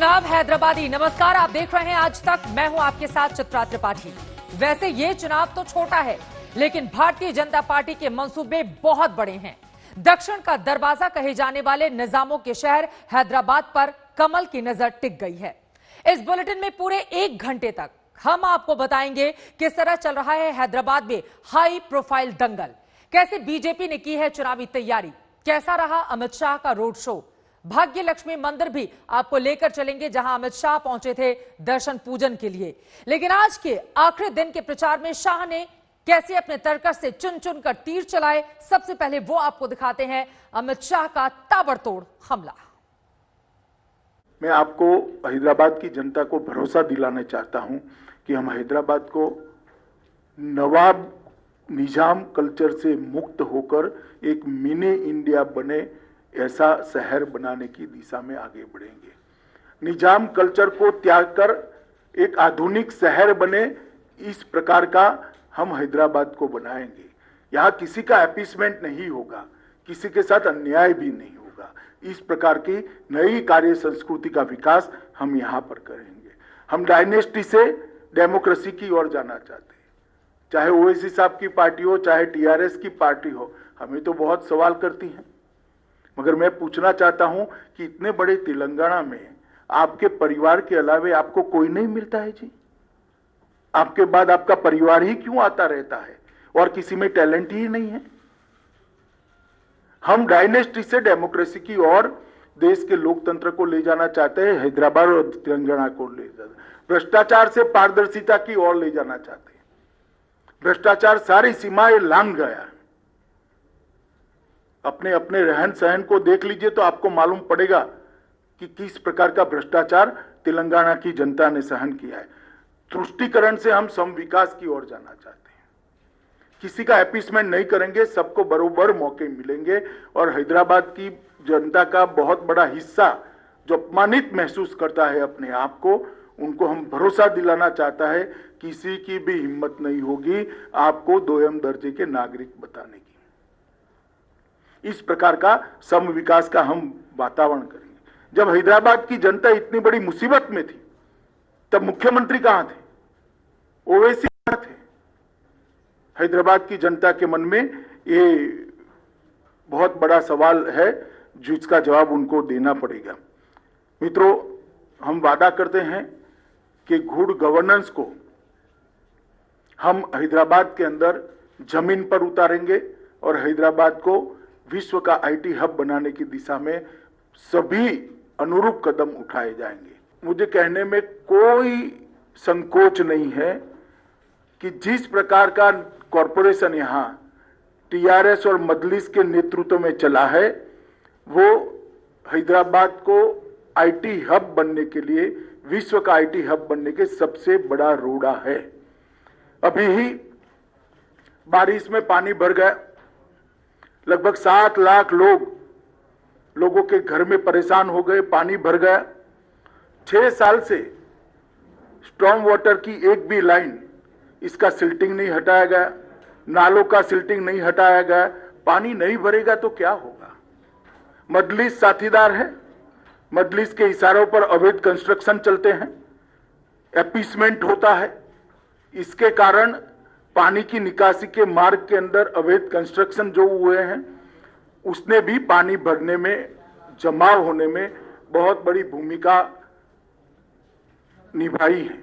चुनाव हैदराबादी। नमस्कार, आप देख रहे हैं आज तक। मैं हूं आपके साथ चित्रा त्रिपाठी। वैसे ये चुनाव तो छोटा है, लेकिन भारतीय जनता पार्टी के मंसूबे बहुत बड़े हैं। दक्षिण का दरवाजा कहे जाने वाले निजामों के शहर हैदराबाद पर कमल की नजर टिक गई है। इस बुलेटिन में पूरे 1 घंटे तक हम आपको बताएंगे किस तरह चल रहा है हैदराबाद में हाई प्रोफाइल दंगल, कैसे बीजेपी ने की है चुनावी तैयारी, कैसा रहा अमित शाह का रोड शो। भाग्य लक्ष्मी मंदिर भी आपको लेकर चलेंगे, जहां अमित शाह पहुंचे थे दर्शन पूजन के लिए। लेकिन आज के आखिरी दिन के प्रचार में शाह ने कैसे अपने तर्कस से चुन चुन कर तीर चलाए, सबसे पहले वो आपको दिखाते हैं अमित शाह का ताबड़तोड़ हमला। मैं आपको हैदराबाद की जनता को भरोसा दिलाना चाहता हूं कि हम हैदराबाद को नवाब निजाम कल्चर से मुक्त होकर एक मिनी इंडिया बने ऐसा शहर बनाने की दिशा में आगे बढ़ेंगे। निजाम कल्चर को त्याग कर एक आधुनिक शहर बने, इस प्रकार का हम हैदराबाद को बनाएंगे। यहाँ किसी का अपीसमेंट नहीं होगा, किसी के साथ अन्याय भी नहीं होगा। इस प्रकार की नई कार्य संस्कृति का विकास हम यहाँ पर करेंगे। हम डायनेस्टी से डेमोक्रेसी की ओर जाना चाहते हैं। चाहे ओवैसी साहब की पार्टी हो, चाहे टीआरएस की पार्टी हो, हमें तो बहुत सवाल करती हैं। मगर मैं पूछना चाहता हूं कि इतने बड़े तेलंगाना में आपके परिवार के अलावे आपको कोई नहीं मिलता है जी? आपके बाद आपका परिवार ही क्यों आता रहता है और किसी में टैलेंट ही नहीं है? हम डायनेस्टी से डेमोक्रेसी की ओर देश के लोकतंत्र को ले जाना चाहते हैं, हैदराबाद और तेलंगाना को ले जाना, भ्रष्टाचार से पारदर्शिता की ओर ले जाना चाहते हैं। भ्रष्टाचार सारी सीमाएं लांघ गया। अपने अपने रहन सहन को देख लीजिए तो आपको मालूम पड़ेगा कि किस प्रकार का भ्रष्टाचार तेलंगाना की जनता ने सहन किया है। तुष्टीकरण से हम सम विकास की ओर जाना चाहते हैं। किसी का अपीसमेंट नहीं करेंगे, सबको बरोबर मौके मिलेंगे। और हैदराबाद की जनता का बहुत बड़ा हिस्सा जो अपमानित महसूस करता है अपने आप को, उनको हम भरोसा दिलाना चाहता है किसी की भी हिम्मत नहीं होगी आपको दोयम दर्जे के नागरिक बताने की। इस प्रकार का सम विकास का हम वातावरण करेंगे। जब हैदराबाद की जनता इतनी बड़ी मुसीबत में थी, तब मुख्यमंत्री कहां थे? ओवैसी कहां थे? हैदराबाद की जनता के मन में ये बहुत बड़ा सवाल है, जिसका जवाब उनको देना पड़ेगा। मित्रों, हम वादा करते हैं कि गुड गवर्नेंस को हम हैदराबाद के अंदर जमीन पर उतारेंगे और हैदराबाद को विश्व का आईटी हब बनाने की दिशा में सभी अनुरूप कदम उठाए जाएंगे। मुझे कहने में कोई संकोच नहीं है कि जिस प्रकार का कॉरपोरेशन यहाँ टीआरएस और मजलिस के नेतृत्व में चला है, वो हैदराबाद को आईटी हब बनने के लिए, विश्व का आईटी हब बनने के सबसे बड़ा रोड़ा है। अभी ही बारिश में पानी भर गया, लगभग 7 लाख लोगों के घर में परेशान हो गए, पानी भर गया। 6 साल से स्टॉर्म वाटर की एक भी लाइन, इसका सिल्टिंग नहीं हटाया गया, नालों का सिल्टिंग नहीं हटाया गया। पानी नहीं भरेगा तो क्या होगा? मजलिस साथीदार है, मजलिस के इशारों पर अवैध कंस्ट्रक्शन चलते हैं, अपीसमेंट होता है। इसके कारण पानी की निकासी के मार्ग के अंदर अवैध कंस्ट्रक्शन जो हुए हैं, उसने भी पानी भरने में, जमाव होने में बहुत बड़ी भूमिका निभाई है।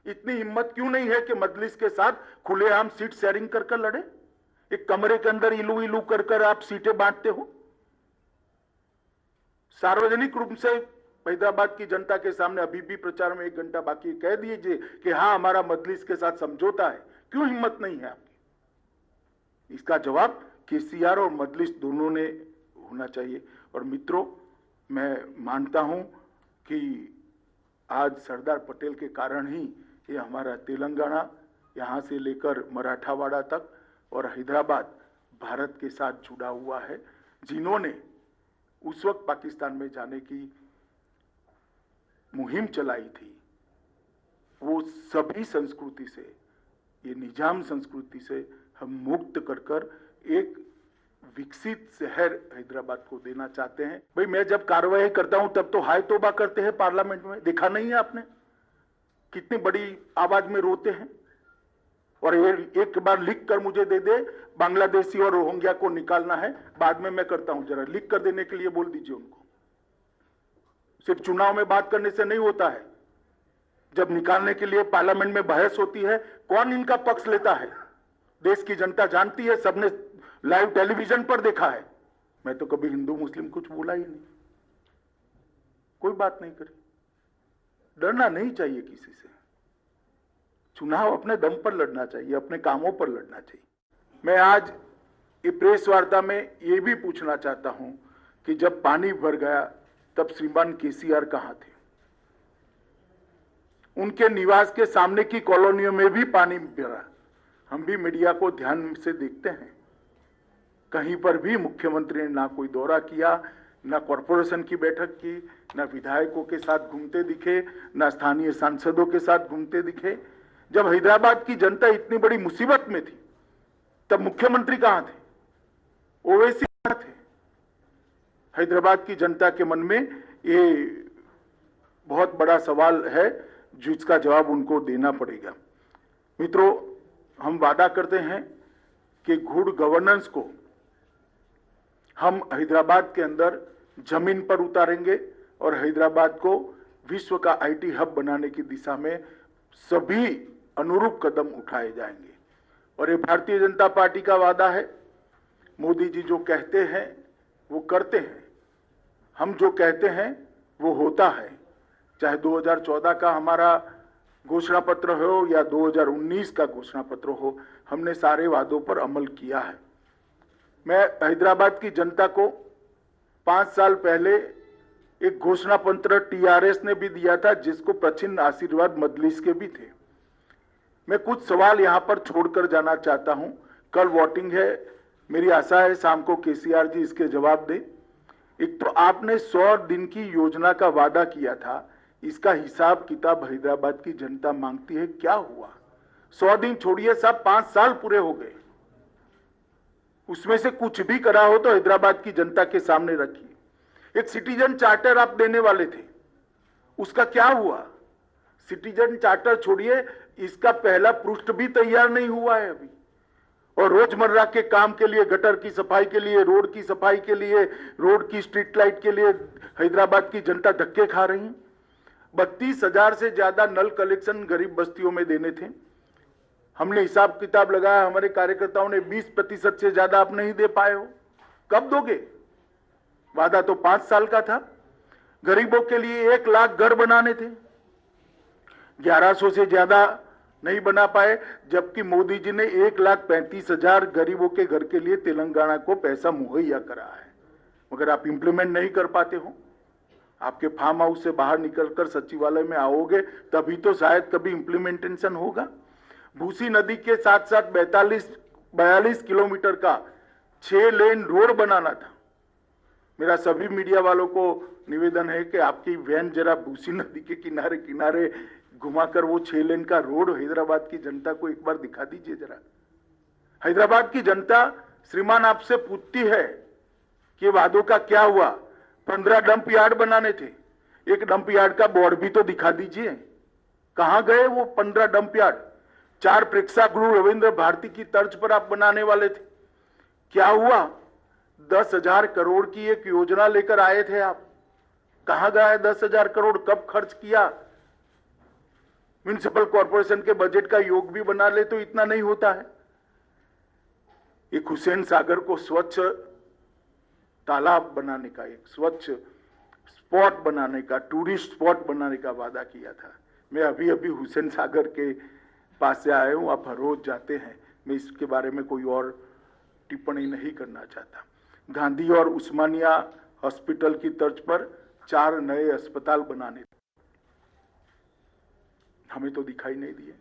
इतनी हिम्मत क्यों नहीं है कि मजलिस के साथ खुलेआम सीट शेयरिंग कर लड़े? एक कमरे के अंदर इलू इलू कर आप सीटें बांटते हो। सार्वजनिक रूप से हैदराबाद की जनता के सामने अभी भी प्रचार में 1 घंटा बाकी कह दीजिए कि हाँ, हमारा मजलिस के साथ समझौता है। क्यों हिम्मत नहीं है आपकी? इसका जवाब केसीआर और मजलिस दोनों ने होना चाहिए। और मित्रों, मैं मानता हूं कि आज सरदार पटेल के कारण ही ये हमारा तेलंगाना, यहां से लेकर मराठावाड़ा तक और हैदराबाद भारत के साथ जुड़ा हुआ है। जिन्होंने उस वक्त पाकिस्तान में जाने की मुहिम चलाई थी, वो सभी संस्कृति से, ये निजाम संस्कृति से हम मुक्त कर एक विकसित शहर हैदराबाद को देना चाहते हैं। भाई मैं जब कार्रवाई करता हूं तब तो हाय तौबा करते हैं पार्लियामेंट में, देखा नहीं है आपने कितनी बड़ी आवाज में रोते हैं। और एक बार लिख कर मुझे दे दे, बांग्लादेशी और रोहिंग्या को निकालना है, बाद में मैं करता हूं, जरा लिख कर देने के लिए बोल दीजिए उनको। सिर्फ चुनाव में बात करने से नहीं होता है, जब निकालने के लिए पार्लियामेंट में बहस होती है, कौन इनका पक्ष लेता है देश की जनता जानती है, सबने लाइव टेलीविजन पर देखा है। मैं तो कभी हिंदू मुस्लिम कुछ बोला ही नहीं, कोई बात नहीं करी। डरना नहीं चाहिए किसी से, चुनाव अपने दम पर लड़ना चाहिए, अपने कामों पर लड़ना चाहिए। मैं आज ये प्रेस वार्ता में ये भी पूछना चाहता हूं कि जब पानी भर गया तब श्रीमान केसीआर कहां थे? उनके निवास के सामने की कॉलोनियों में भी पानी भरा। हम भी मीडिया को ध्यान से देखते हैं, कहीं पर भी मुख्यमंत्री ने ना कोई दौरा किया, ना कॉरपोरेशन की बैठक की, ना विधायकों के साथ घूमते दिखे, ना स्थानीय सांसदों के साथ घूमते दिखे। जब हैदराबाद की जनता इतनी बड़ी मुसीबत में थी तब मुख्यमंत्री कहां थे, ओवैसी कहां थे? हैदराबाद की जनता के मन में ये बहुत बड़ा सवाल है जिसका जवाब उनको देना पड़ेगा। मित्रों, हम वादा करते हैं कि गुड गवर्नेंस को हम हैदराबाद के अंदर जमीन पर उतारेंगे और हैदराबाद को विश्व का आईटी हब बनाने की दिशा में सभी अनुरूप कदम उठाए जाएंगे। और ये भारतीय जनता पार्टी का वादा है। मोदी जी जो कहते हैं वो करते हैं, हम जो कहते हैं वो होता है। चाहे 2014 का हमारा घोषणा पत्र हो या 2019 का घोषणा पत्र हो, हमने सारे वादों पर अमल किया है। मैं हैदराबाद की जनता को 5 साल पहले एक घोषणा पत्र टीआरएस ने भी दिया था, जिसको प्रचिन्ह आशीर्वाद मजलिस के भी थे। मैं कुछ सवाल यहां पर छोड़कर जाना चाहता हूं। कल वोटिंग है, मेरी आशा है शाम को केसीआर जी इसके जवाब दें। एक तो आपने 100 दिन की योजना का वादा किया था, इसका हिसाब किताब हैदराबाद की जनता मांगती है। क्या हुआ? 100 दिन छोड़िए साहब, 5 साल पूरे हो गए। उसमें से कुछ भी करा हो तो हैदराबाद की जनता के सामने रखिए। एक सिटीजन चार्टर आप देने वाले थे, उसका क्या हुआ? सिटीजन चार्टर छोड़िए, इसका पहला पृष्ठ भी तैयार नहीं हुआ है अभी। और रोजमर्रा के काम के लिए, गटर की सफाई के लिए, रोड की सफाई के लिए, रोड की स्ट्रीट लाइट के लिए हैदराबाद की जनता धक्के खा रही है। 32,000 से ज्यादा नल कलेक्शन गरीब बस्तियों में देने थे। हमने हिसाब किताब लगाया, हमारे कार्यकर्ताओं ने 20% से ज्यादा आप नहीं दे पाए हो। कब दोगे? वादा तो 5 साल का था। गरीबों के लिए 1 लाख घर बनाने थे, 1100 से ज्यादा नहीं बना पाए, जबकि मोदी जी ने 1,35,000 गरीबों के घर के लिए तेलंगाना को पैसा मुहैया करा है, मगर आप इंप्लीमेंट नहीं कर पाते हो। आपके फार्म हाउस से बाहर निकलकर सचिवालय में आओगे तभी तो शायद कभी इंप्लीमेंटेशन होगा। भूसी नदी के साथ साथ 42 किलोमीटर का 6 लेन रोड बनाना था। मेरा सभी मीडिया वालों को निवेदन है कि आपकी वैन जरा भूसी नदी के किनारे किनारे घुमाकर वो 6 लेन का रोड हैदराबाद की जनता को एक बार दिखा दीजिए जरा। हैदराबाद की जनता श्रीमान आपसे पूछती है कि वादों का क्या हुआ। 15 डंप यार्ड बनाने थे, एक डंप यार्ड का बोर्ड भी तो दिखा दीजिए। कहां गए वो 15 डंप यार्ड? 4 प्रेक्षागृह रविंद्र भारती की तर्ज पर आप बनाने वाले थे, क्या हुआ? 10,000 करोड़ की एक योजना लेकर आए थे आप, कहां गए 10,000 करोड़? कब खर्च किया? म्युनिसिपल कॉर्पोरेशन के बजट का योग भी बना ले तो इतना नहीं होता है। एक हुसैन सागर को स्वच्छ तालाब बनाने का, एक स्वच्छ स्पॉट बनाने का, टूरिस्ट स्पॉट बनाने का वादा किया था। मैं अभी अभी हुसैन सागर के पास से आया हूं, आप हर रोज जाते हैं, मैं इसके बारे में कोई और टिप्पणी नहीं करना चाहता। गांधी और उस्मानिया हॉस्पिटल की तर्ज पर 4 नए अस्पताल बनाने, हमें तो दिखाई नहीं दिए।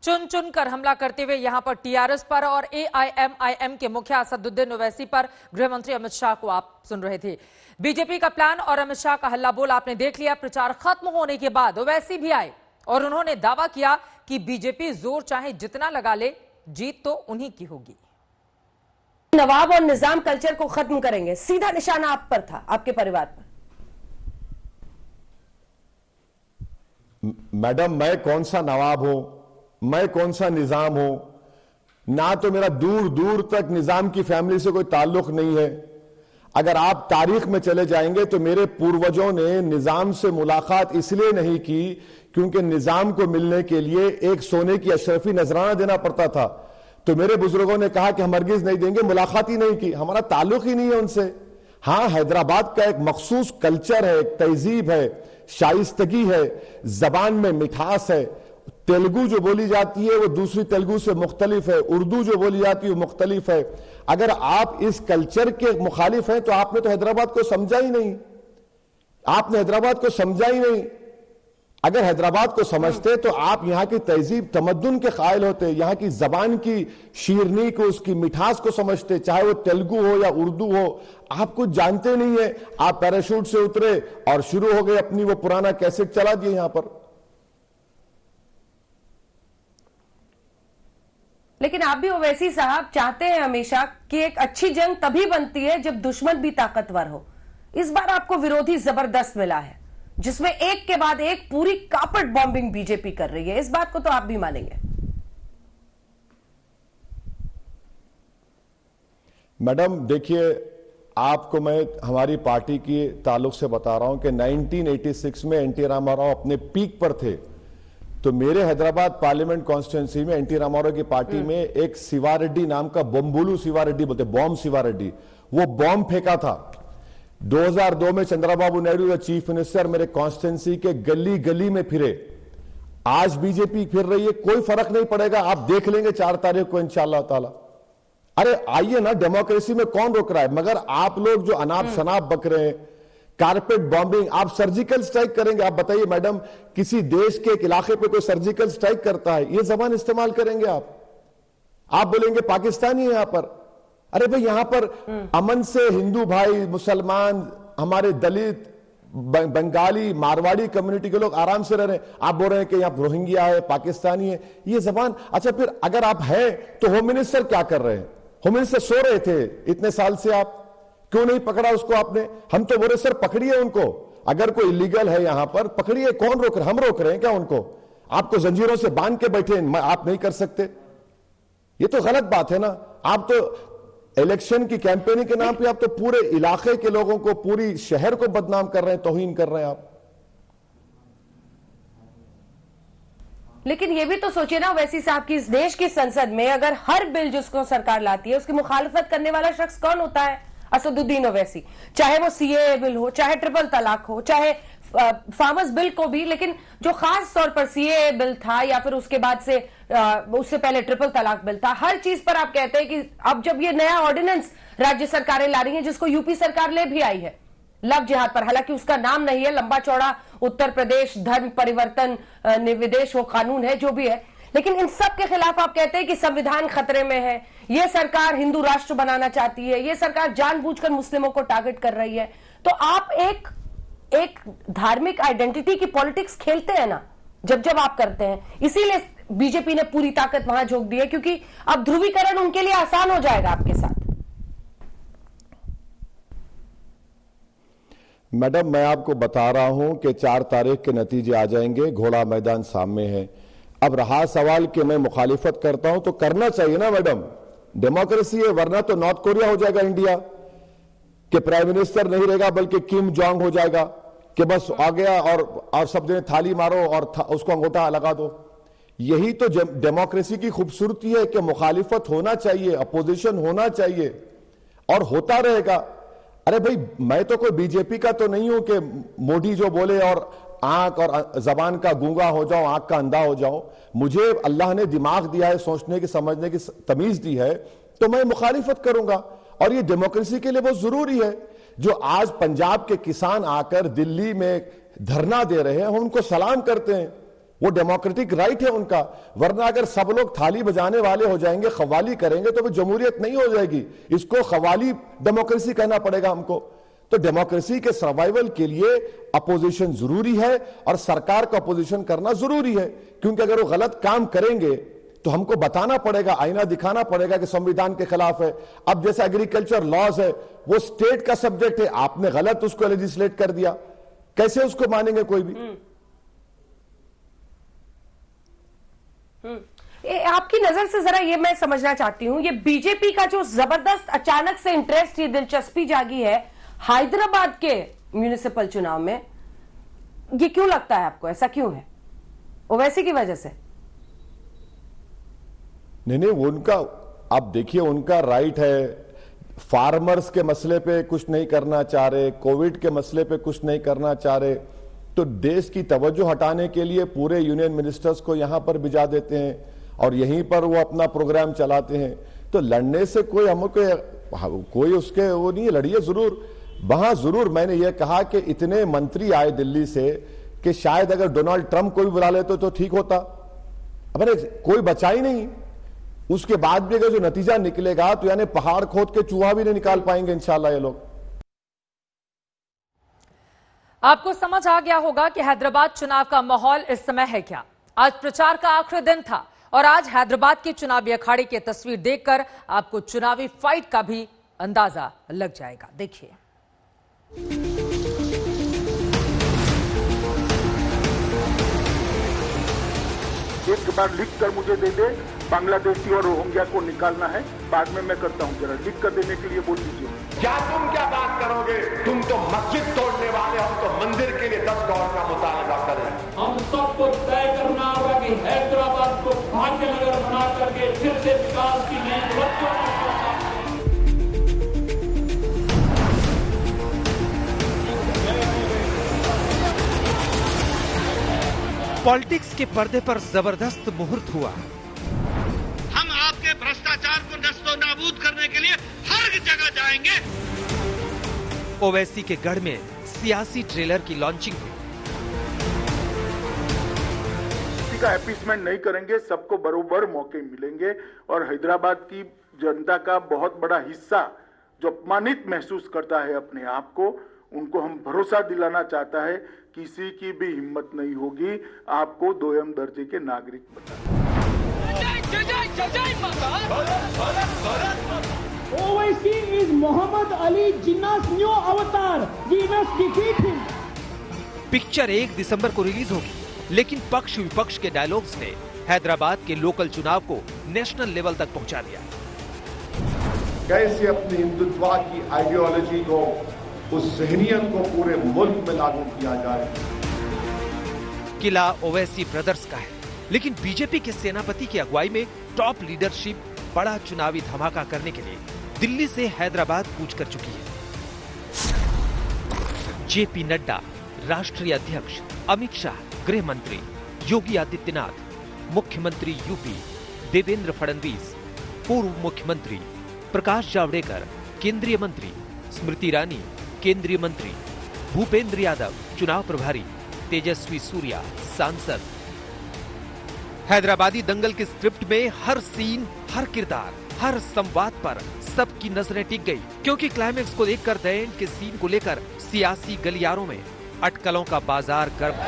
चुन चुन कर हमला करते हुए यहां पर टीआरएस पर और एआईएमआईएम के मुखिया असदुद्दीन ओवैसी पर गृह मंत्री अमित शाह को आप सुन रहे थे। बीजेपी का प्लान और अमित शाह का हल्ला बोल आपने देख लिया। प्रचार खत्म होने के बाद ओवैसी भी आए और उन्होंने दावा किया कि बीजेपी जोर चाहे जितना लगा ले, जीत तो उन्हीं की होगी। नवाब और निजाम कल्चर को खत्म करेंगे, सीधा निशाना आप पर था, आपके परिवार पर। मैडम, मैं कौन सा नवाब हूं, मैं कौन सा निजाम हूं? ना तो मेरा दूर दूर तक निजाम की फैमिली से कोई ताल्लुक नहीं है। अगर आप तारीख में चले जाएंगे तो मेरे पूर्वजों ने निजाम से मुलाकात इसलिए नहीं की क्योंकि निजाम को मिलने के लिए एक सोने की अशरफी नजराना देना पड़ता था। तो मेरे बुजुर्गों ने कहा कि हम हरगिज नहीं देंगे, मुलाकात ही नहीं की, हमारा ताल्लुक ही नहीं है उनसे। हां, हैदराबाद का एक मखसूस कल्चर है, एक तहजीब है, शाइस्तगी है, जबान में मिठास है। तेलुगु जो बोली जाती है वो दूसरी तेलुगु से मुख्तलिफ है, उर्दू जो बोली जाती है वो मुख्तलिफ है। अगर आप इस कल्चर के मुखालिफ हैं तो आपने तो हैदराबाद को समझा ही नहीं, आपने हैदराबाद को समझा ही नहीं। अगर हैदराबाद को समझते तो आप यहां की तहजीब तमद्दुन के कायल होते, यहां की जबान की शीरनी को, उसकी मिठास को समझते, चाहे वो तेलुगु हो या उर्दू हो। आप कुछ जानते नहीं है, आप पैराशूट से उतरे और शुरू हो गए अपनी वो पुराना कैसेट चला दिए यहां पर। लेकिन आप भी ओवैसी साहब चाहते हैं हमेशा कि एक अच्छी जंग तभी बनती है जब दुश्मन भी ताकतवर हो। इस बार आपको विरोधी जबरदस्त मिला है, जिसमें एक के बाद एक पूरी कार्पेट बॉम्बिंग बीजेपी कर रही है। इस बात को तो आप भी मानेंगे। मैडम देखिए, आपको मैं हमारी पार्टी की ताल्लुक से बता रहा हूं कि 1986 में एनटी रामाराव अपने पीक पर थे। तो मेरे हैदराबाद पार्लियामेंट कॉन्स्टिट्यूंसी में एनटी रामाराव की पार्टी में एक शिवारेड्डी नाम का, बम्बुलू शिवारेड्डी बोलते, बॉम्ब शिवारेड्डी, वो बॉम्ब फेंका था। 2002 में चंद्रबाबू नायडू चीफ मिनिस्टर मेरे कॉन्स्टिट्यूंसी के गली गली में फिरे। आज बीजेपी फिर रही है, कोई फर्क नहीं पड़ेगा, आप देख लेंगे 4 तारीख को इंशाअल्लाह ताला। अरे आइए ना, डेमोक्रेसी में कौन रोक रहा है? मगर आप लोग जो अनाप शनाप बक रहे हैं, कारपेट बॉम्बिंग, आप सर्जिकल स्ट्राइक करेंगे। आप बताइए मैडम, किसी देश के एक इलाके पे कोई सर्जिकल स्ट्राइक करता है, ये जबान इस्तेमाल करेंगे आप बोलेंगे पाकिस्तानी है यहां पर। अरे भाई, यहां पर अमन से हिंदू भाई, मुसलमान, हमारे दलित, बंगाली, मारवाड़ी कम्युनिटी के लोग आराम से रह रहे हैं। आप बोल रहे हैं कि यहां रोहिंग्या है, पाकिस्तानी है, ये जबान। अच्छा, फिर अगर आप हैं तो होम मिनिस्टर क्या कर रहे हैं? होम मिनिस्टर सो रहे थे इतने साल से, आप क्यों नहीं पकड़ा उसको आपने? हम तो बोले सर पकड़िए उनको, अगर कोई इलीगल है यहां पर पकड़िए। कौन रोक रहे? हम रोक रहे हैं क्या उनको? आपको जंजीरों से बांध के बैठे, आप नहीं कर सकते? ये तो गलत बात है ना। आप तो इलेक्शन की कैंपेनिंग के नाम पे आप तो पूरे इलाके के लोगों को, पूरी शहर को बदनाम कर रहे हैं, तौहीन कर रहे हैं आप। लेकिन ये भी तो सोचिए ना वैसी साहब की, इस देश की संसद में अगर हर बिल जिसको सरकार लाती है उसकी मुखालफत करने वाला शख्स कौन होता है? असदुद्दीन ओवैसी। चाहे वो सीएए बिल हो, चाहे ट्रिपल तलाक हो, चाहे फार्मर्स बिल को भी, लेकिन जो खास तौर पर सीएए बिल था या फिर उसके बाद से उससे पहले ट्रिपल तलाक बिल था, हर चीज पर आप कहते हैं कि अब जब ये नया ऑर्डिनेंस राज्य सरकारें ला रही हैं, जिसको यूपी सरकार ले भी आई है, लव जिहाद पर, हालांकि उसका नाम नहीं है, लंबा चौड़ा उत्तर प्रदेश धर्म परिवर्तन निविदेश वो कानून है जो भी है, लेकिन इन सब के खिलाफ आप कहते हैं कि संविधान खतरे में है, ये सरकार हिंदू राष्ट्र बनाना चाहती है, ये सरकार जानबूझकर मुस्लिमों को टारगेट कर रही है। तो आप एक धार्मिक आइडेंटिटी की पॉलिटिक्स खेलते हैं ना जब आप करते हैं। इसीलिए बीजेपी ने पूरी ताकत वहां झोंक दी है, क्योंकि अब ध्रुवीकरण उनके लिए आसान हो जाएगा आपके साथ। मैडम, मैं आपको बता रहा हूं कि 4 तारीख के नतीजे आ जाएंगे, घोड़ा मैदान सामने है। अब रहा सवाल कि मैं मुखालिफत करता हूं तो करना चाहिए ना मैडम, डेमोक्रेसी है, वरना तो नॉर्थ कोरिया हो जाएगा इंडिया, कि प्राइम मिनिस्टर नहीं रहेगा बल्कि किम जोंग हो जाएगा, कि बस आ गया और सब जने थाली मारो और उसको अंगूठा लगा दो। यही तो डेमोक्रेसी की खूबसूरती है कि मुखालिफत होना चाहिए, अपोजिशन होना चाहिए, और होता रहेगा। अरे भाई, मैं तो कोई बीजेपी का तो नहीं हूं कि मोदी जो बोले और आंख और जबान का गूंगा हो जाओ, आंख का अंधा हो जाओ। मुझे अल्लाह ने दिमाग दिया है, सोचने की समझने की तमीज दी है, तो मैं मुखालिफत करूंगा, और ये डेमोक्रेसी के लिए बहुत जरूरी है। जो आज पंजाब के किसान आकर दिल्ली में धरना दे रहे हैं, हम उनको सलाम करते हैं, वो डेमोक्रेटिक राइट है उनका। वरना अगर सब लोग थाली बजाने वाले हो जाएंगे, खवाली करेंगे, तो वो जमहूरियत नहीं हो जाएगी, इसको खवाली डेमोक्रेसी कहना पड़ेगा हमको। तो डेमोक्रेसी के सर्वाइवल के लिए अपोजिशन जरूरी है और सरकार का अपोजिशन करना जरूरी है, क्योंकि अगर वो गलत काम करेंगे तो हमको बताना पड़ेगा, आईना दिखाना पड़ेगा कि संविधान के खिलाफ है। अब जैसे एग्रीकल्चर लॉज है, वो स्टेट का सब्जेक्ट है, आपने गलत उसको लेजिस्लेट कर दिया, कैसे उसको मानेंगे कोई भी? आपकी नजर से जरा ये मैं समझना चाहती हूं, ये बीजेपी का जो जबरदस्त अचानक से इंटरेस्ट, ये दिलचस्पी जागी है हैदराबाद के म्युनिसिपल चुनाव में, ये क्यों लगता है आपको? ऐसा क्यों है? ओवैसी की वजह से? नहीं, उनका, आप देखिए, उनका राइट है। फार्मर्स के मसले पे कुछ नहीं करना चाह रहे, कोविड के मसले पे कुछ नहीं करना चाह रहे, तो देश की तवज्जो हटाने के लिए पूरे यूनियन मिनिस्टर्स को यहां पर भिजा देते हैं और यहीं पर वो अपना प्रोग्राम चलाते हैं। तो लड़ने से कोई हमको कोई उसके वो नहीं है, लड़िए जरूर। वहां जरूर मैंने ये कहा कि इतने मंत्री आए दिल्ली से कि शायद अगर डोनाल्ड ट्रंप को भी बुला लेते तो ठीक होता। अब कोई बचा ही नहीं। उसके बाद भी अगर जो नतीजा निकलेगा तो यानी पहाड़ खोद के चूहा भी नहीं निकाल पाएंगे इंशाल्लाह ये लोग। आपको समझ आ गया होगा कि हैदराबाद चुनाव का माहौल इस समय है क्या। आज प्रचार का आखिरी दिन था और आज हैदराबाद के चुनावी अखाड़े की तस्वीर देखकर आपको चुनावी फाइट का भी अंदाजा लग जाएगा। देखिए, एक बार लिख कर मुझे दे दे, बांग्लादेशी और रोहिंग्या को निकालना है, बाद में मैं करता हूं। जरा लिख कर देने के लिए बोल दीजिए। क्या तुम क्या बात करोगे? तुम तो मस्जिद तोड़ने वाले, हम तो मंदिर के लिए 10 करोड़ का मुतालबा कर रहे हैं। हम सबको तय करना होगा कि हैदराबाद को भाग्यनगर बना करके फिर से विकास की नई पॉलिटिक्स के पर्दे पर जबरदस्त मुहूर्त हुआ। हम आपके भ्रष्टाचार को नस्तोनाबूद करने के लिए हर जगह जाएंगे। ओवैसी के गढ़ में सियासी ट्रेलर की लॉन्चिंग हुई। किसी का अपीसमेंट नहीं करेंगे, सबको बरोबर मौके मिलेंगे और हैदराबाद की जनता का बहुत बड़ा हिस्सा जो अपमानित महसूस करता है अपने आप को, उनको हम भरोसा दिलाना चाहता है किसी की भी हिम्मत नहीं होगी आपको दोयम दर्जे के नागरिक बनाने। Owaisi is Muhammad Ali Jinnah's new avatar. We must defeat him. Picture 1 दिसंबर को रिलीज होगी, लेकिन पक्ष विपक्ष के डायलॉग्स ने हैदराबाद के लोकल चुनाव को नेशनल लेवल तक पहुंचा दिया। कैसे अपनी हिंदुत्व की आइडियोलॉजी को, उस जहनियत को पूरे मुल्क में लागू किया जाए। किला ओवैसी ब्रदर्स का है, लेकिन बीजेपी के सेनापति की अगुवाई में टॉप लीडरशिप बड़ा चुनावी धमाका करने के लिए दिल्ली से हैदराबाद कूच कर चुकी है। जेपी नड्डा, राष्ट्रीय अध्यक्ष अमित शाह, गृह मंत्री योगी आदित्यनाथ, मुख्यमंत्री यूपी देवेंद्र फडणवीस, पूर्व मुख्यमंत्री प्रकाश जावड़ेकर, केंद्रीय मंत्री स्मृति ईरानी, केंद्रीय मंत्री भूपेंद्र यादव, चुनाव प्रभारी तेजस्वी सूर्या, सांसद। हैदराबादी दंगल के स्क्रिप्ट में हर सीन, हर किरदार, हर संवाद पर सबकी नजरें टिक गई, क्योंकि क्लाइमेक्स को देखकर द एंड के सीन को लेकर सियासी गलियारों में अटकलों का बाजार गर्म है।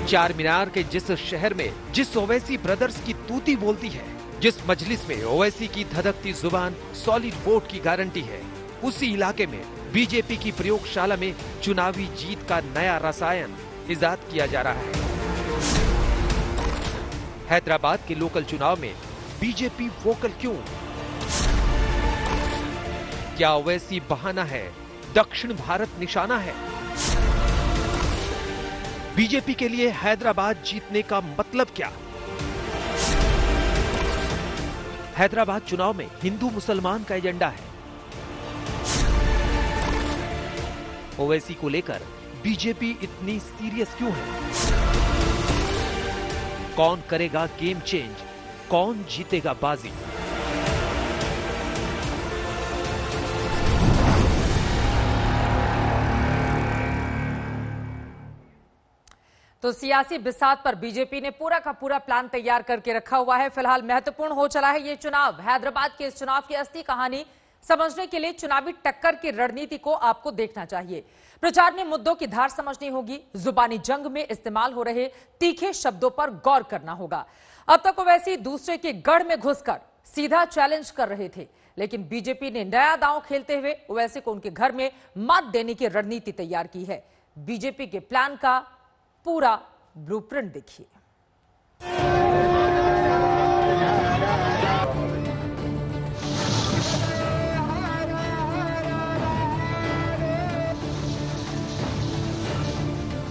चार मीनार के जिस शहर में जिस ओवैसी ब्रदर्स की तूती बोलती है, जिस मजलिस में ओवैसी की धधकती जुबान सॉलिड वोट की गारंटी है, उसी इलाके में बीजेपी की प्रयोगशाला में चुनावी जीत का नया रसायन इजाद किया जा रहा है। हैदराबाद के लोकल चुनाव में बीजेपी वोकल क्यों? क्या ओवैसी बहाना है, दक्षिण भारत निशाना है? बीजेपी के लिए हैदराबाद जीतने का मतलब क्या? हैदराबाद चुनाव में हिंदू मुसलमान का एजेंडा है। ओवैसी को लेकर बीजेपी इतनी सीरियस क्यों है? कौन करेगा गेम चेंज? कौन जीतेगा बाजी? तो सियासी बिसात पर बीजेपी ने पूरा का पूरा प्लान तैयार करके रखा हुआ है। फिलहाल महत्वपूर्ण हो चला है ये चुनाव। हैदराबाद के इस चुनाव की असली कहानी समझने के लिए चुनावी टक्कर की रणनीति को आपको देखना चाहिए। प्रचार में मुद्दों की धार समझनी होगी, जुबानी जंग में इस्तेमाल हो रहे तीखे शब्दों पर गौर करना होगा। अब तक ओवैसी दूसरे के गढ़ में घुसकर सीधा चैलेंज कर रहे थे, लेकिन बीजेपी ने नया दांव खेलते हुए ओवैसी को उनके घर में मात देने की रणनीति तैयार की है। बीजेपी के प्लान का पूरा ब्लूप्रिंट देखिए।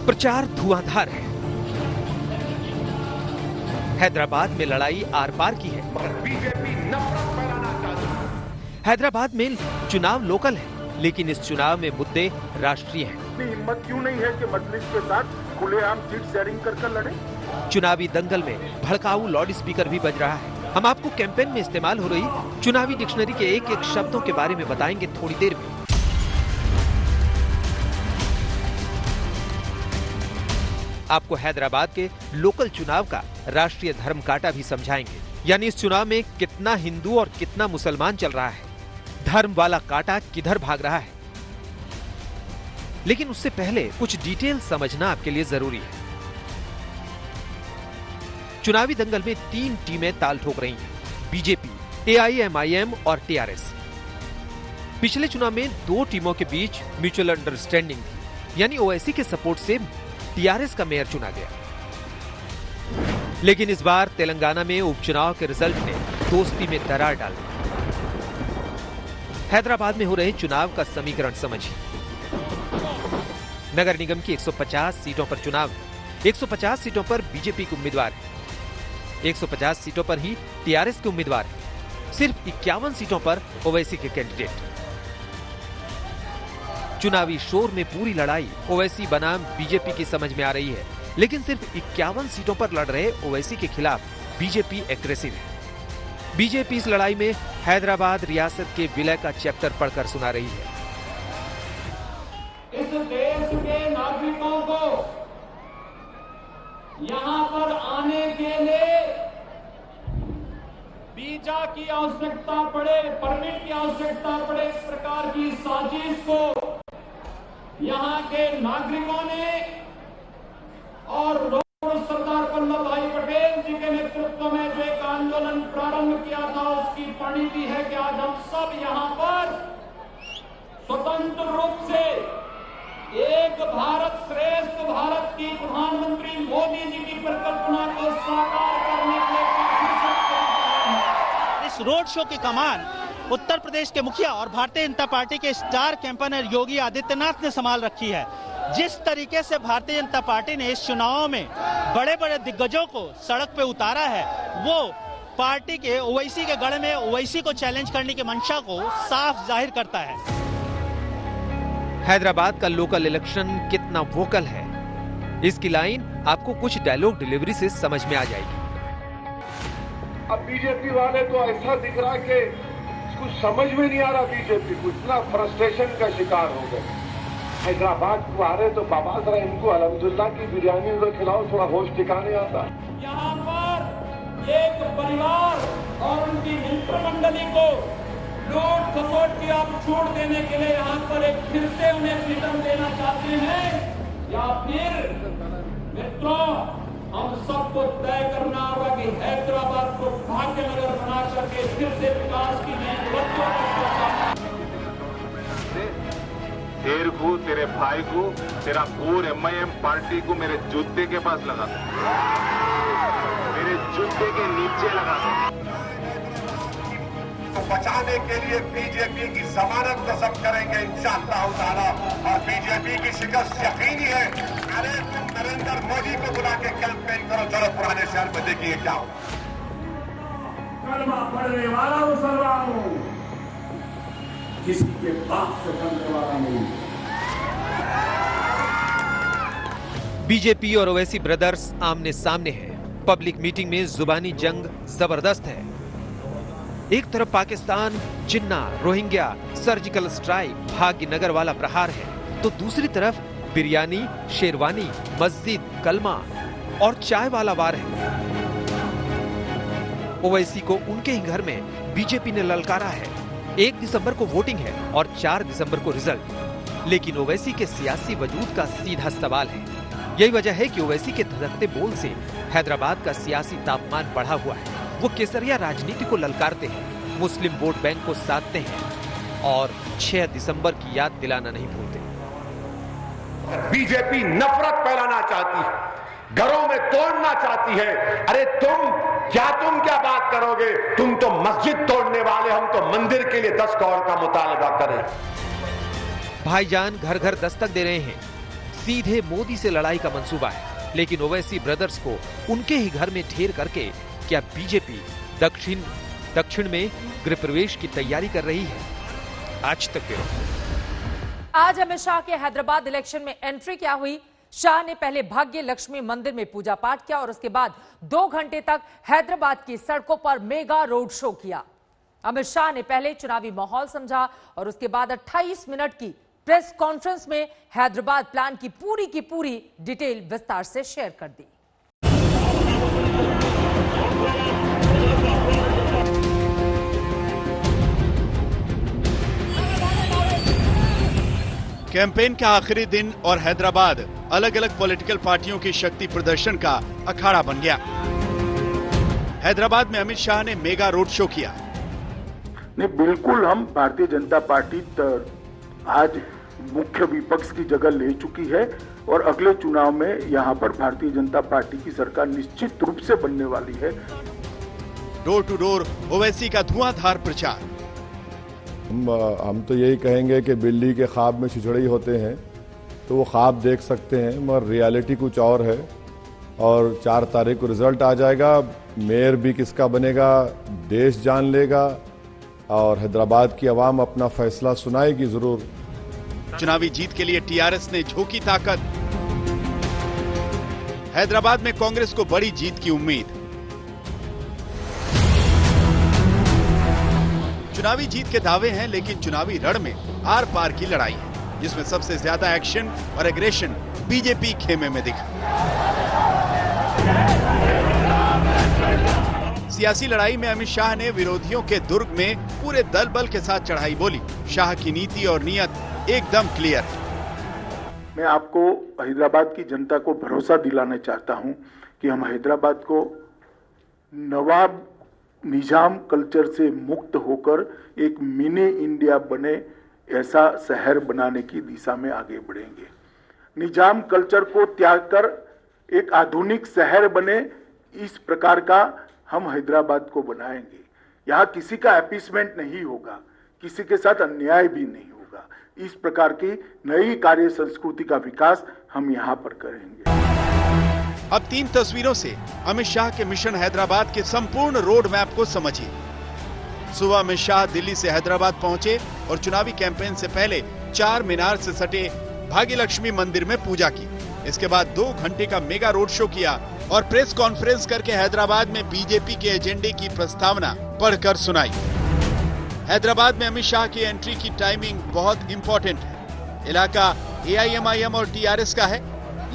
प्रचार धुआंधार है। हैदराबाद में लड़ाई आर पार की है। बीजेपी नफरत फैलाना चाहती है। हैदराबाद में चुनाव लोकल है, लेकिन इस चुनाव में मुद्दे राष्ट्रीय हैं। इतनी हिम्मत क्यों नहीं है कि मजलिस के साथ खुलेआम सीट शेयरिंग कर लड़े? चुनावी दंगल में भड़काऊ लाउड स्पीकर भी बज रहा है। हम आपको कैंपेन में इस्तेमाल हो रही चुनावी डिक्शनरी के एक एक शब्दों के बारे में बताएंगे थोड़ी देर में। आपको हैदराबाद के लोकल चुनाव का राष्ट्रीय धर्म काटा भी समझाएंगे, यानी इस चुनाव में कितना हिंदू और कितना मुसलमान चल रहा है, धर्म वाला काटा किधर भाग रहा है। लेकिन उससे पहले कुछ डिटेल समझना आपके लिए जरूरी है। चुनावी दंगल में 3 टीमें ताल ठोक रही हैं, बीजेपी, एआईएमआईएम और टीआरएस। पिछले चुनाव में 2 टीमों के बीच म्यूचुअल अंडरस्टैंडिंग थी, यानी ओवैसी के सपोर्ट से टीआरएस का मेयर चुना गया। लेकिन इस बार तेलंगाना में उपचुनाव के रिजल्ट ने दोस्ती में दरार डाल दी। हैदराबाद में हो रहे चुनाव का समीकरण समझिए। नगर निगम की 150 सीटों पर चुनाव है। 150 सीटों पर बीजेपी के उम्मीदवार है, 150 सीटों पर ही टीआरएस के उम्मीदवार है, सिर्फ 51 सीटों पर ओवैसी के कैंडिडेट। चुनावी शोर में पूरी लड़ाई ओवैसी बनाम बीजेपी की समझ में आ रही है, लेकिन सिर्फ 51 सीटों पर लड़ रहे ओवैसी के खिलाफ बीजेपी एग्रेसिव है। बीजेपी इस लड़ाई में हैदराबाद रियासत के विलय का चैप्टर पढ़कर सुना रही है। इस देश के नागरिकों को यहां पर आने के लिए वीजा की आवश्यकता पड़े, परमिट की आवश्यकता पड़े, इस प्रकार की साजिश को यहां के नागरिकों ने और सरदार वल्लभ भाई पटेल जी के नेतृत्व में जो एक आंदोलन प्रारंभ किया था, उसकी परिणति है कि आज हम सब यहां पर स्वतंत्र रूप से एक भारत श्रेष्ठ भारत की प्रधानमंत्री मोदी जी की परिकल्पना को साकार करने के लिए इस रोड शो की कमान उत्तर प्रदेश के मुखिया और भारतीय जनता पार्टी के स्टार कैंपेनर योगी आदित्यनाथ ने संभाल रखी है। जिस तरीके से भारतीय जनता पार्टी ने इस चुनाव में बड़े बड़े दिग्गजों को सड़क पे उतारा है, वो पार्टी के ओवैसी के गढ़ में ओवैसी को चैलेंज करने की मंशा को साफ जाहिर करता है। हैदराबाद का लोकल इलेक्शन कितना वोकल है, इसकी लाइन आपको कुछ डायलॉग डिलीवरी से समझ में आ जाएगी। अब बीजेपी वाले तो ऐसा दिख रहा कि कुछ समझ में नहीं आ रहा, बीजेपी कुछ ना फ्रस्ट्रेशन का शिकार हो गए। हैदराबाद को आ रहे तो बाबा जरा इनको अल्हम्दुलिल्लाह की बिरयानी उधर खिलाओ, थोड़ा होश ठिकाने आता। यहाँ पर एक परिवार और उनकी मित्र मंडली को लूट खसोट की आप छूट देने के लिए यहाँ पर एक फिर से उन्हें फ्रीडम देना चाहते हैं, या फिर मित्रों हम सबको तय करना होगा कि हैदराबाद को भाग्य नगर बना करके फिर से विकास की नई बुलंदियों तेरे को, तेरे भाई को, तेरा पूरे एमआईएम पार्टी को मेरे जूते के पास लगा दो, मेरे जूते के नीचे लगा दो। तो बचाने के लिए बीजेपी की जमानत को सब करेंगे इंशाअल्लाह ताला, और बीजेपी की शिकस्त यकीनी है। अरे तुम नरेंद्र मोदी को बुला के कैंपेन करो, चलो पुराने शहर में देखिए क्या हो। कलमा पढ़ने वाला मुसलमान हूं, किसी के बाप से बनने वाला नहीं। बीजेपी और ओवैसी ब्रदर्स आमने सामने हैं। पब्लिक मीटिंग में जुबानी जंग जबरदस्त है। एक तरफ पाकिस्तान, जिन्ना, रोहिंग्या, सर्जिकल स्ट्राइक, भाग्यनगर वाला प्रहार है, तो दूसरी तरफ बिरयानी, शेरवानी, मस्जिद, कलमा और चाय वाला वार है। ओवैसी को उनके ही घर में बीजेपी ने ललकारा है। 1 दिसंबर को वोटिंग है और 4 दिसंबर को रिजल्ट। लेकिन ओवैसी के सियासी वजूद का सीधा सवाल है। यही वजह है कि ओवैसी के धधकते बोल से हैदराबाद का सियासी तापमान बढ़ा हुआ है। वो केसरिया राजनीति को ललकारते हैं, मुस्लिम वोट बैंक को साधते हैं और 6 दिसंबर की याद दिलाना नहीं भूलते। बीजेपी नफरत फैलाना चाहती है, घरों में तोड़ना चाहती है। अरे तुम क्या बात करोगे? तुम तो मस्जिद तोड़ने वाले, हम तो मंदिर के लिए 10 करोड़ का मुतालबा करें। भाईजान घर घर दस्तक दे रहे हैं। सीधे मोदी से लड़ाई का मंसूबा है, लेकिन ओवैसी ब्रदर्स को उनके ही घर में ढेर करके क्या बीजेपी दक्षिण में गृह प्रवेश की तैयारी कर रही है? आज तक आज अमित शाह के हैदराबाद इलेक्शन में एंट्री क्या हुई? शाह ने पहले भाग्य लक्ष्मी मंदिर में पूजा पाठ किया और उसके बाद 2 घंटे तक हैदराबाद की सड़कों पर मेगा रोड शो किया। अमित शाह ने पहले चुनावी माहौल समझा और उसके बाद 28 मिनट की प्रेस कॉन्फ्रेंस में हैदराबाद प्लान की पूरी डिटेल विस्तार से शेयर कर दी। कैंपेन का आखिरी दिन और हैदराबाद अलग अलग पॉलिटिकल पार्टियों की शक्ति प्रदर्शन का अखाड़ा बन गया। हैदराबाद में अमित शाह ने मेगा रोड शो किया। नहीं, बिल्कुल हम भारतीय जनता पार्टी आज मुख्य विपक्ष की जगह ले चुकी है और अगले चुनाव में यहाँ पर भारतीय जनता पार्टी की सरकार निश्चित रूप से बनने वाली है। डोर टू डोर ओवैसी का धुआंधार प्रचार। हम तो यही कहेंगे कि बिल्ली के ख्वाब में छिछड़े होते हैं, तो वो ख्वाब देख सकते हैं मगर रियलिटी कुछ और है। और 4 तारीख को रिजल्ट आ जाएगा, मेयर भी किसका बनेगा देश जान लेगा और हैदराबाद की आवाम अपना फैसला सुनाएगी जरूर। चुनावी जीत के लिए टीआरएस ने झोंकी ताकत। हैदराबाद में कांग्रेस को बड़ी जीत की उम्मीद। चुनावी जीत के दावे हैं, लेकिन चुनावी रण में आर पार की लड़ाई है, जिसमें सबसे ज्यादा एक्शन और एग्रेशन बीजेपी खेमे में दिखा। सियासी लड़ाई में अमित शाह ने विरोधियों के दुर्ग में पूरे दल बल के साथ चढ़ाई बोली। शाह की नीति और नियत एकदम क्लियर है। मैं आपको हैदराबाद की जनता को भरोसा दिलाना चाहता हूं कि हम हैदराबाद को नवाब निजाम कल्चर से मुक्त होकर एक मिनी इंडिया बने ऐसा शहर बनाने की दिशा में आगे बढ़ेंगे। निजाम कल्चर को त्याग कर एक आधुनिक शहर बने, इस प्रकार का हम हैदराबाद को बनाएंगे। यहाँ किसी का अपीसमेंट नहीं होगा, किसी के साथ अन्याय भी नहीं होगा। इस प्रकार की नई कार्य संस्कृति का विकास हम यहाँ पर करेंगे। अब 3 तस्वीरों से अमित शाह के मिशन हैदराबाद के संपूर्ण रोड मैप को समझिए। सुबह अमित शाह दिल्ली से हैदराबाद पहुंचे और चुनावी कैंपेन से पहले 4 मीनार से सटे भाग्य लक्ष्मी मंदिर में पूजा की। इसके बाद 2 घंटे का मेगा रोड शो किया और प्रेस कॉन्फ्रेंस करके हैदराबाद में बीजेपी के एजेंडे की प्रस्तावना पढ़कर सुनाई। हैदराबाद में अमित शाह की एंट्री की टाइमिंग बहुत इंपॉर्टेंट है। इलाका एआईएमआईएम और टीआरएस का है,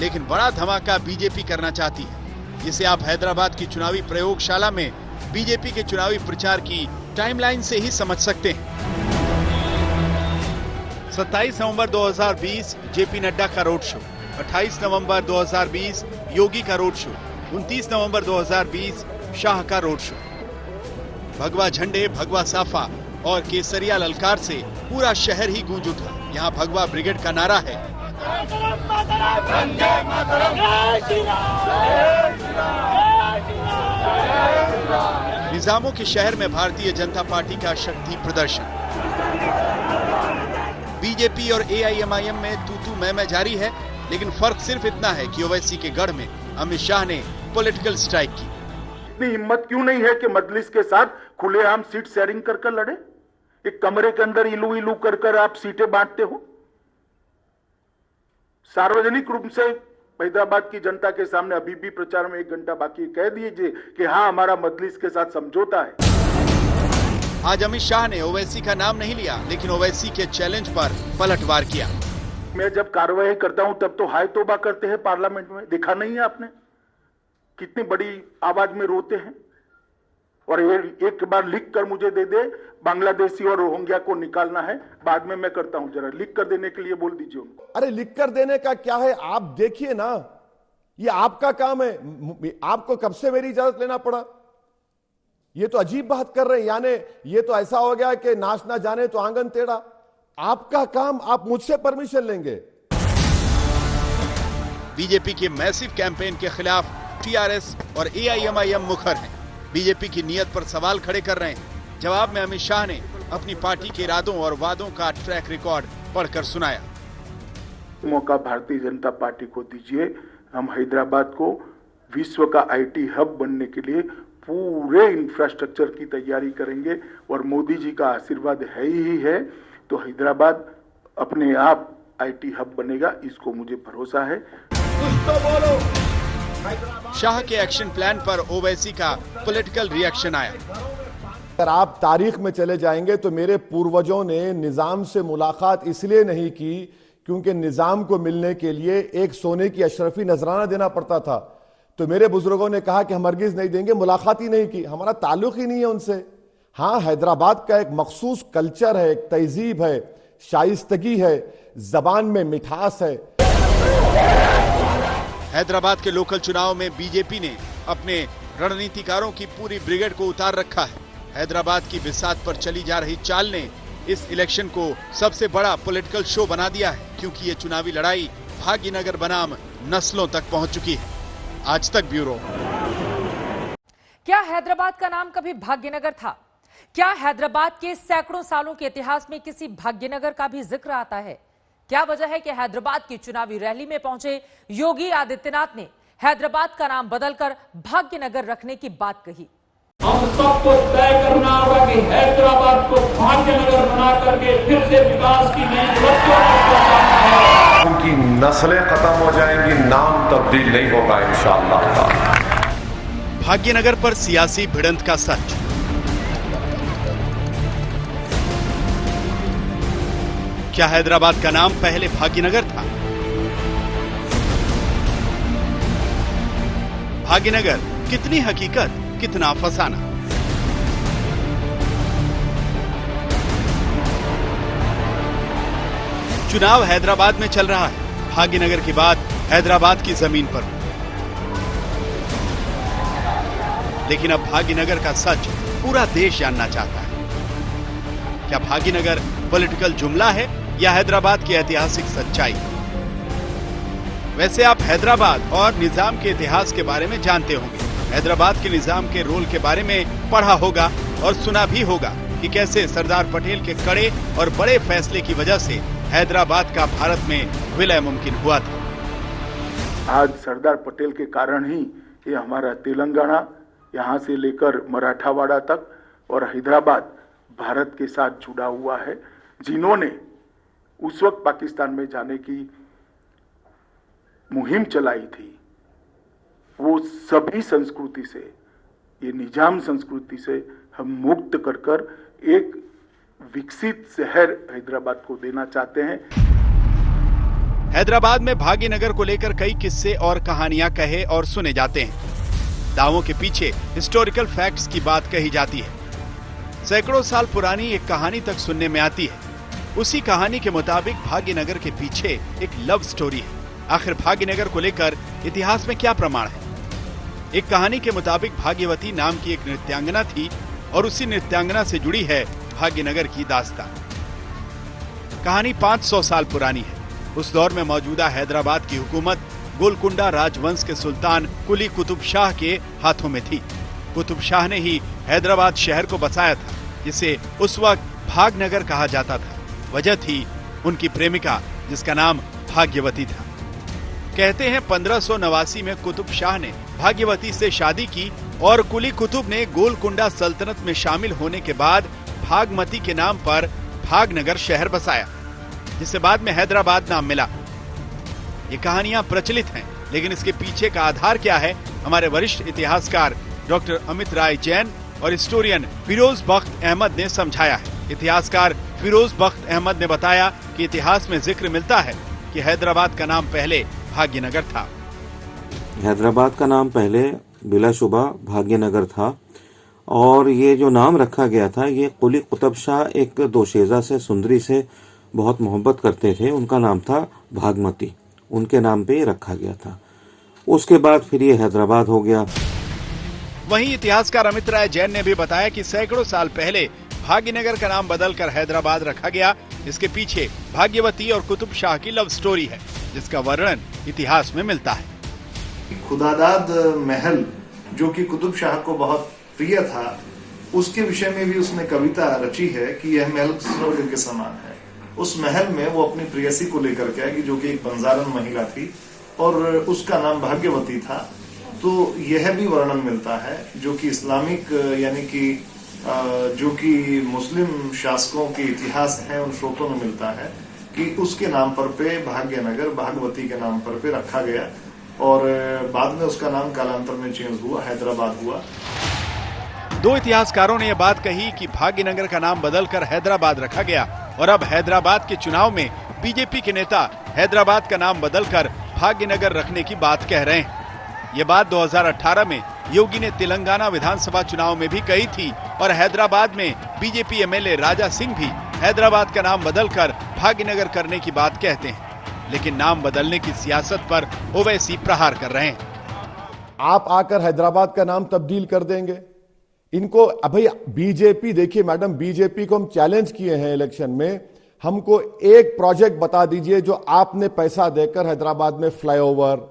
लेकिन बड़ा धमाका बीजेपी करना चाहती है, जिसे आप हैदराबाद की चुनावी प्रयोगशाला में बीजेपी के चुनावी प्रचार की टाइमलाइन से ही समझ सकते हैं। 27 नवंबर 2020 जेपी नड्डा का रोड शो, 28 नवंबर 2020 योगी का रोड शो, 29 नवंबर 2020 शाह का रोड शो। भगवा झंडे, भगवा साफा और केसरिया ललकार से पूरा शहर ही गूंज उठा। यहाँ भगवा ब्रिगेड का नारा है। निजामों के शहर में भारतीय जनता पार्टी का शक्ति प्रदर्शन। बीजेपी और एआईएमआईएम में तू मैं जारी है, लेकिन फर्क सिर्फ इतना है कि ओवैसी के गढ़ में अमित शाह ने पॉलिटिकल स्ट्राइक की। इतनी हिम्मत क्यों नहीं है कि मजलिस के साथ खुलेआम सीट शेयरिंग कर लड़े? एक कमरे के अंदर इलू इलू कर आप सीटें बांटते हो। सार्वजनिक रूप से हैदराबाद की जनता के सामने अभी भी प्रचार में 1 घंटा बाकी कह दीजिए कि हाँ, हमारा मजलिस के साथ समझौता है। आज अमित शाह ने ओवैसी का नाम नहीं लिया, लेकिन ओवैसी के चैलेंज पर पलटवार किया। मैं जब कार्रवाई करता हूं तब तो हाय तौबा करते हैं पार्लियामेंट में, देखा नहीं है आपने? कितनी बड़ी आवाज में रोते हैं। और ये एक बार लिख कर मुझे दे दे, बांग्लादेशी और रोहिंग्या को निकालना है, बाद में मैं करता हूं, जरा लिख कर देने के लिए बोल दीजिए उनको। अरे लिख कर देने का क्या है, आप देखिए ना, ये आपका काम है, आपको कब से मेरी इजाजत लेना पड़ा? ये तो अजीब बात कर रहे हैं, यानी ये तो ऐसा हो गया कि नाच ना जाने तो आंगन टेढ़ा। आपका काम, आप मुझसे परमिशन लेंगे। बीजेपी के मैसिव कैंपेन के खिलाफ टीआरएस और एआईएमआईएम मुखर हैं। बीजेपी की नीयत पर सवाल खड़े कर रहे हैं। जवाब में अमित शाह ने अपनी पार्टी के इरादों और वादों का ट्रैक रिकॉर्ड पढ़कर सुनाया। मौका भारतीय जनता पार्टी को दीजिए, हम हैदराबाद को विश्व का आईटी हब बनने के लिए पूरे इंफ्रास्ट्रक्चर की तैयारी करेंगे और मोदी जी का आशीर्वाद है ही है, तो हैदराबाद अपने आप आईटी हब बनेगा, इसको मुझे भरोसा है। शाह के एक्शन प्लान पर ओवैसी का पॉलिटिकल रिएक्शन आया। अगर आप तारीख में चले जाएंगे तो मेरे पूर्वजों ने निजाम से मुलाकात इसलिए नहीं की क्योंकि निजाम को मिलने के लिए एक सोने की अशरफी नजराना देना पड़ता था। तो मेरे बुजुर्गों ने कहा कि हम हरगिज नहीं देंगे, मुलाकात ही नहीं की, हमारा ताल्लुक ही नहीं है उनसे। हाँ, हैदराबाद का एक मखसूस कल्चर है, एक तहजीब है, शाइस्तगी है, जबान में मिठास है। हैदराबाद के लोकल चुनाव में बीजेपी ने अपने रणनीतिकारों की पूरी ब्रिगेड को उतार रखा है। हैदराबाद की बिसात पर चली जा रही चाल ने इस इलेक्शन को सबसे बड़ा पॉलिटिकल शो बना दिया है, क्योंकि ये चुनावी लड़ाई भाग्यनगर बनाम नस्लों तक पहुंच चुकी है। आज तक ब्यूरो। क्या हैदराबाद का नाम कभी भाग्यनगर था? क्या हैदराबाद के सैकड़ों सालों के इतिहास में किसी भाग्यनगर का भी जिक्र आता है? क्या वजह है कि हैदराबाद की चुनावी रैली में पहुंचे योगी आदित्यनाथ ने हैदराबाद का नाम बदलकर भाग्यनगर रखने की बात कही? हम सबको तय करना होगा कि हैदराबाद को भाग्यनगर बना करके फिर से विकास की नई बुलंदियों पर पहुंचाना है। उनकी नस्लें खत्म हो जाएंगी, नाम तब्दील नहीं होगा इंशाअल्लाह। भाग्यनगर पर सियासी भिड़ंत का सच। क्या हैदराबाद का नाम पहले भाग्यनगर था? भाग्यनगर कितनी हकीकत, कितना फसाना। चुनाव हैदराबाद में चल रहा है। भाग्यनगर की बात हैदराबाद की जमीन पर, लेकिन अब भाग्यनगर का सच पूरा देश जानना चाहता है। क्या भाग्यनगर पॉलिटिकल जुमला है या हैदराबाद की ऐतिहासिक सच्चाई? वैसे आप हैदराबाद और निजाम के इतिहास के बारे में जानते होंगे। हैदराबाद के निजाम के रोल के बारे में पढ़ा होगा और सुना भी होगा कि कैसे सरदार पटेल के कड़े और बड़े फैसले की वजह से हैदराबाद का भारत में विलय मुमकिन हुआ था। आज सरदार पटेल के कारण ही ये हमारा तेलंगाना, यहाँ से लेकर मराठावाड़ा तक और हैदराबाद भारत के साथ जुड़ा हुआ है। जिन्होंने उस वक्त पाकिस्तान में जाने की मुहिम चलाई थी, वो सभी संस्कृति से, ये निजाम संस्कृति से हम मुक्त कर कर एक विकसित शहर हैदराबाद को देना चाहते हैं। हैदराबाद में भाग्यनगर को लेकर कई किस्से और कहानियां कहे और सुने जाते हैं। दावों के पीछे हिस्टोरिकल फैक्ट्स की बात कही जाती है। सैकड़ों साल पुरानी एक कहानी तक सुनने में आती है। उसी कहानी के मुताबिक भाग्यनगर के पीछे एक लव स्टोरी है। आखिर भाग्यनगर को लेकर इतिहास में क्या प्रमाण है? एक कहानी के मुताबिक भाग्यवती नाम की एक नृत्यांगना थी और उसी नृत्यांगना से जुड़ी है भाग्यनगर की दास्तान। कहानी 500 साल पुरानी है। उस दौर में मौजूदा हैदराबाद की हुकूमत गोलकुंडा राजवंश के सुल्तान कुली कुतुब शाह के हाथों में थी। कुतुब शाह ने ही हैदराबाद शहर को बसाया था, जिसे उस वक्त भाग्यनगर कहा जाता था। वजह थी उनकी प्रेमिका, जिसका नाम भाग्यवती था। कहते हैं 1589 में कुतुब शाह ने भाग्यवती से शादी की और कुली कुतुब ने गोलकुंडा सल्तनत में शामिल होने के बाद भागमती के नाम पर भाग्यनगर शहर बसाया, जिसे बाद में हैदराबाद नाम मिला। ये कहानियां प्रचलित हैं, लेकिन इसके पीछे का आधार क्या है, हमारे वरिष्ठ इतिहासकार डॉक्टर अमित राय जैन और हिस्टोरियन फिरोज बख्त अहमद ने समझाया है। इतिहासकार फिरोज बख्त अहमद ने बताया कि इतिहास में जिक्र मिलता है कि हैदराबाद का नाम पहले भाग्यनगर था। हैदराबाद का नाम पहले बिलाशुबा भाग्यनगर था और ये जो नाम रखा गया था, ये कुली कुतुब शाह एक दोशेजा से सुंदरी से बहुत मोहब्बत करते थे, उनका नाम था भागमती, उनके नाम पे ये रखा गया था। उसके बाद फिर ये हैदराबाद हो गया। वहीं इतिहासकार अमित राय जैन ने भी बताया कि सैकड़ों साल पहले भाग्यनगर का नाम बदलकर हैदराबाद रखा गया। इसके पीछे भाग्यवती और कुतुब शाह की लव स्टोरी है, जिसका वर्णन इतिहास में मिलता है। खुदादाद महल जो कि कुतुब शाह को बहुत प्रिय था, उसके विषय में भी उसने कविता रची है कि यह महल स्वर्ग के समान है। उस महल में वो अपनी प्रेयसी को लेकर के आई, जो कि एक बंजारन महिला थी और उसका नाम भाग्यवती था। तो यह भी वर्णन मिलता है जो कि इस्लामिक यानी कि जो कि मुस्लिम शासकों के इतिहास हैं उन स्रोतों में मिलता है कि उसके नाम पर पे भाग्यनगर भागवती के नाम पर पे रखा गया और बाद में उसका नाम कालांतर में चेंज हुआ, हैदराबाद हुआ। दो इतिहासकारों ने यह बात कही कि भाग्यनगर का नाम बदलकर हैदराबाद रखा गया और अब हैदराबाद के चुनाव में बीजेपी के नेता हैदराबाद का नाम बदलकर भाग्यनगर रखने की बात कह रहे हैं। ये बात 2018 में योगी ने तेलंगाना विधानसभा चुनाव में भी कही थी और हैदराबाद में बीजेपी एमएलए राजा सिंह भी हैदराबाद का नाम बदलकर भाग्यनगर करने की बात कहते हैं, लेकिन नाम बदलने की सियासत पर ओवैसी प्रहार कर रहे हैं। आप आकर हैदराबाद का नाम तब्दील कर देंगे इनको? भाई बीजेपी, देखिए मैडम, बीजेपी को हम चैलेंज किए हैं इलेक्शन में, हमको एक प्रोजेक्ट बता दीजिए जो आपने पैसा देकर हैदराबाद में flyover,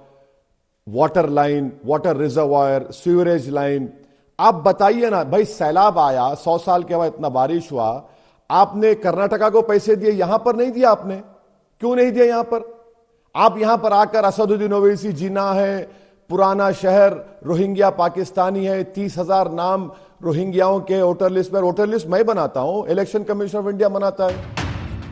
water line, water reservoir, sewerage line, आप बताइए ना भाई। सैलाब आया, 100 साल के बाद इतना बारिश हुआ, आपने कर्नाटका को पैसे दिए, यहां पर नहीं दिया आपने? क्यों नहीं दिया यहां पर? आप यहां पर आकर असदुद्दीन ओवैसी जीना है, पुराना शहर, रोहिंग्या पाकिस्तानी है, 30,000 नाम रोहिंग्याओं के वोटर लिस्ट पर। वोटर लिस्ट मैं बनाता हूं, इलेक्शन कमीशन ऑफ इंडिया बनाता है।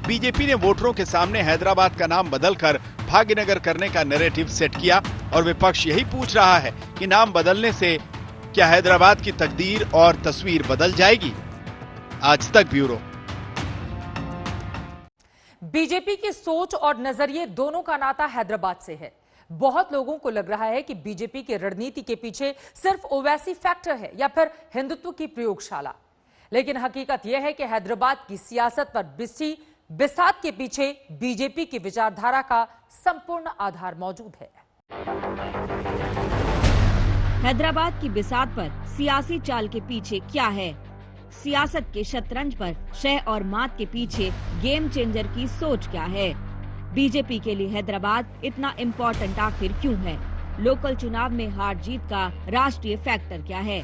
बीजेपी ने वोटरों के सामने हैदराबाद का नाम बदलकर भाग्यनगर करने का नैरेटिव सेट किया और विपक्ष यही पूछ रहा है कि नाम बदलने से क्या हैदराबाद की तकदीर और तस्वीर बदल जाएगी? आज तक ब्यूरो। बीजेपी की सोच और नजरिए दोनों का नाता हैदराबाद से है। बहुत लोगों को लग रहा है कि बीजेपी की रणनीति के पीछे सिर्फ ओवैसी फैक्टर है या फिर हिंदुत्व की प्रयोगशाला, लेकिन हकीकत यह है कि हैदराबाद की सियासत पर बिसात के पीछे बीजेपी की विचारधारा का संपूर्ण आधार मौजूद है। हैदराबाद की बिसात पर सियासी चाल के पीछे क्या है? सियासत के शतरंज पर शह और मात के पीछे गेम चेंजर की सोच क्या है? बीजेपी के लिए हैदराबाद इतना इम्पोर्टेंट आखिर क्यों है? लोकल चुनाव में हार जीत का राष्ट्रीय फैक्टर क्या है?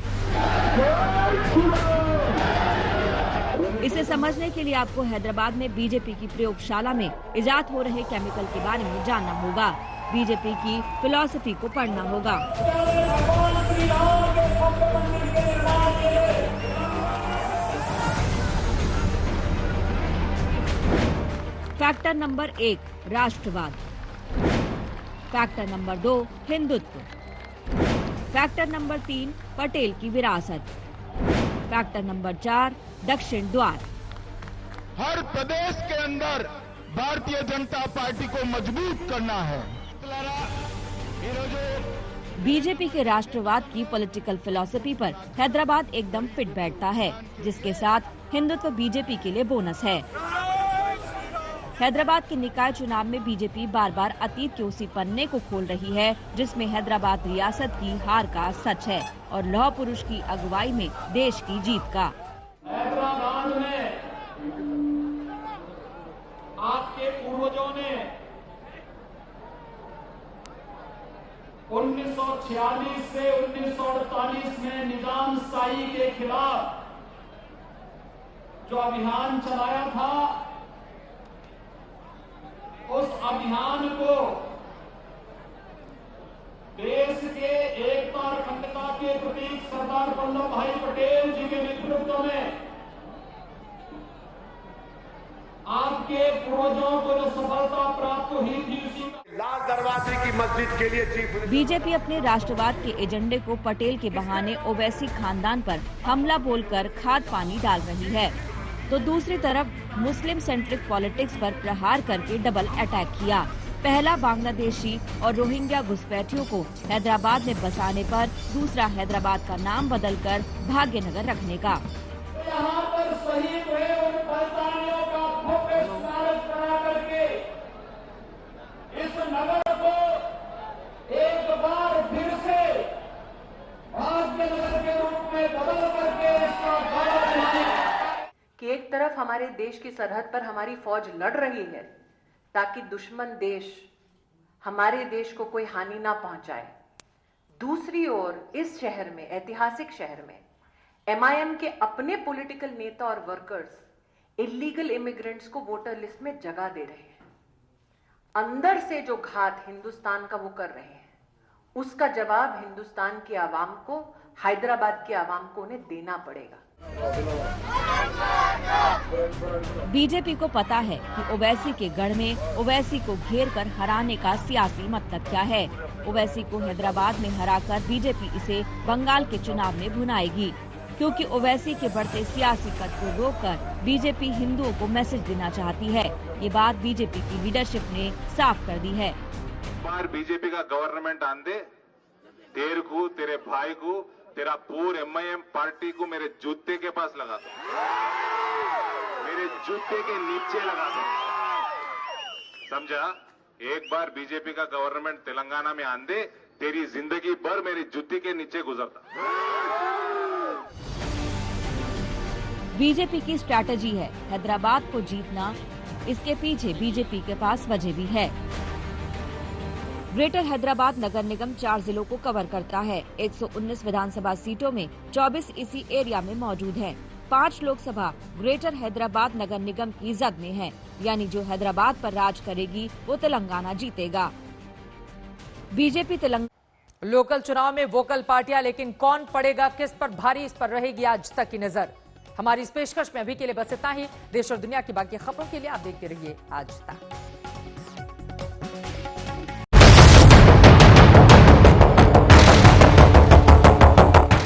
इसे समझने के लिए आपको हैदराबाद में बीजेपी की प्रयोगशाला में इजाद हो रहे केमिकल के बारे में जानना होगा, बीजेपी की फिलॉसफी को पढ़ना होगा। फैक्टर नंबर 1 राष्ट्रवाद, factor number 2 Hindutva, factor number 3 Patel की विरासत, फैक्टर नंबर 4 दक्षिण द्वार। हर प्रदेश के अंदर भारतीय जनता पार्टी को मजबूत करना है। बीजेपी के राष्ट्रवाद की पॉलिटिकल फिलॉसफी पर हैदराबाद एकदम फिट बैठता है, जिसके साथ हिंदुत्व बीजेपी के लिए बोनस है। हैदराबाद के निकाय चुनाव में बीजेपी बार बार अतीत के उसी पन्ने को खोल रही है जिसमें हैदराबाद रियासत की हार का सच है और लौह पुरुष की अगुवाई में देश की जीत का। हैदराबाद में आपके पूर्वजों ने 1946 से 1948 में निजाम शाही के खिलाफ जो अभियान चलाया था, उस अभियान को देश के एकता और अखंडता के प्रतीक सरदार वल्लभ भाई पटेल जी के नेतृत्व में आपके पूर्वजों को जो सफलता प्राप्त हुई थी, उसी लाल दरवाजे की मस्जिद के लिए बीजेपी अपने राष्ट्रवाद के एजेंडे को पटेल के बहाने ओवैसी खानदान पर हमला बोलकर खाद पानी डाल रही है, तो दूसरी तरफ मुस्लिम सेंट्रिक पॉलिटिक्स पर प्रहार करके डबल अटैक किया। पहला बांग्लादेशी और रोहिंग्या घुसपैठियों को हैदराबाद में बसाने पर दूसरा हैदराबाद का नाम बदलकर भाग्यनगर रखने का। यहाँ पर शहीद हुए उन पाकिस्तानियों का भव्य स्मारक बना करके इस नगर को एक बार फिर से भाग्यनगर के रूप में बदल करके इसका गौरव बढ़ाएं। कि एक तरफ हमारे देश की सरहद पर हमारी फौज लड़ रही है ताकि दुश्मन देश हमारे देश को कोई हानि ना पहुंचाए, दूसरी ओर इस शहर में, ऐतिहासिक शहर में MIM के अपने पॉलिटिकल नेता और वर्कर्स इलीगल इमिग्रेंट्स को वोटर लिस्ट में जगह दे रहे हैं। अंदर से जो घात हिंदुस्तान का वो कर रहे हैं, उसका जवाब हिंदुस्तान की आवाम को, हैदराबाद की आवाम को उन्हें देना पड़ेगा। बीजेपी को पता है कि ओवैसी के गढ़ में ओवैसी को घेर कर हराने का सियासी मतलब क्या है। ओवैसी को हैदराबाद में हराकर बीजेपी इसे बंगाल के चुनाव में भुनाएगी, क्योंकि ओवैसी के बढ़ते सियासी कद को रोककर बीजेपी हिंदुओं को मैसेज देना चाहती है। ये बात बीजेपी की लीडरशिप ने साफ कर दी है। बार बीजेपी का गवर्नमेंट आन दे, तेरे को, तेरे भाई को, तेरा पूरे MIM पार्टी को मेरे जूते के पास लगा दो, मेरे जूते के नीचे लगा दो, समझा? एक बार बीजेपी का गवर्नमेंट तेलंगाना में आन दे, तेरी जिंदगी भर मेरी जूती के नीचे गुजरता। बीजेपी की स्ट्रैटेजी है हैदराबाद को जीतना। इसके पीछे बीजेपी के पास वजह भी है। ग्रेटर हैदराबाद नगर निगम 4 जिलों को कवर करता है। 119 विधानसभा सीटों में 24 इसी एरिया में मौजूद हैं। 5 लोकसभा ग्रेटर हैदराबाद नगर निगम की जद में है, यानी जो हैदराबाद पर राज करेगी वो तेलंगाना जीतेगा। बीजेपी तेलंगाना लोकल चुनाव में वोकल पार्टियां, लेकिन कौन पड़ेगा किस पर भारी, इस पर रहेगी आज तक की नजर। हमारी इस पेशकश में अभी के लिए बस इतना ही। देश और दुनिया की बाकी खबरों के लिए आप देखते रहिए आज तक।